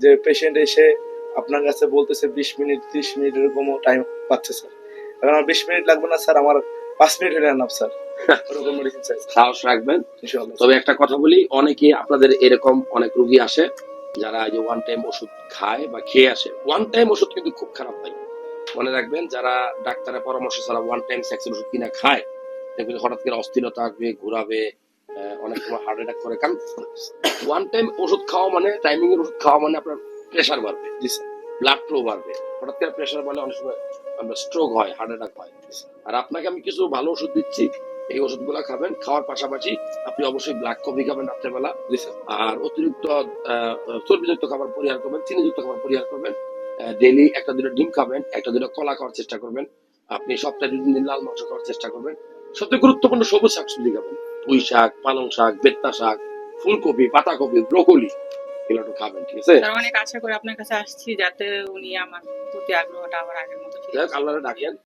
যে পেশেন্ট এসে আপনার কাছে বলতেছে 20 মিনিট 30 মিনিট এরকমও টাইম পাচ্ছে স্যার। এখন আমার 20 মিনিট লাগবে না স্যার, আমার 5 মিনিট হলে এনাফ স্যার। ওরকম মেডিসিন চাই স্যার। সাহস রাখবেন। ইনশাআল্লাহ। তবে একটা কথা বলি, অনেকে আপনাদের এরকম অনেক রোগী আসে যারা যে ওয়ান টাইম ওষুধ খায় বা খেয়ে আসে। ওয়ান টাইম ওষুধ কিন্তু খুব খারাপ ভাই, মনে রাখবেন। যারা ডাক্তারের পরামর্শ ছাড়া ওয়ান টাইম সেক্সের ওষুধ কিনা খায়, দেখবেন হঠাৎ করে অস্থিরতা আসবে, ঘুরাবে, অনেক সময় হার্ট অ্যাটাক করে। কারণ ওয়ান টাইম ওষুধ খাওয়া মানে, টাইমিং এর ওষুধ খাওয়া মানে আপনার প্রেশার বাড়বে, জি স্যার। ব্লাড ফ্লো বাড়বে। হঠাৎ করে প্রেশার বাড়লে অনেক সময় আমরা স্ট্রোক হয়, হার্ট অ্যাটাক হয়। আর আপনাকে আমি কিছু ভালো ওষুধ দিচ্ছি, এই ওষুধগুলো খাবেন। খাওয়ার পাশাপাশি আপনি অবশ্যই ব্ল্যাক কফি খাবেন রাত্রেবেলা। জি স্যার। আর অতিরিক্ত চর্বিযুক্ত খাবার পরিহার করবেন, চিনিযুক্ত খাবার পরিহার করবেন। ডেইলি একটা দুটো ডিম খাবেন, একটা দুটো কলা খাওয়ার চেষ্টা করবেন। আপনি সপ্তাহে 2 দিন লাল মাংস খাওয়ার চেষ্টা করবেন। সবচেয়ে গুরুত্বপূর্ণ সবুজ শাকসবজি খাবেন, পুঁই শাক, পালং শাক, বেত্তা শাক, ফুলকপি, পাতাকপি, ব্রোকলি, এগুলো একটু খাবেন, ঠিক আছে? স্যার অনেক আশা করে আপনার কাছে আসছি যাতে উনি আমার প্রতি আগ্রহটা আবার আগের মতো ফিরে যাই হোক, আসে। আল্লাহরে ডাকেন।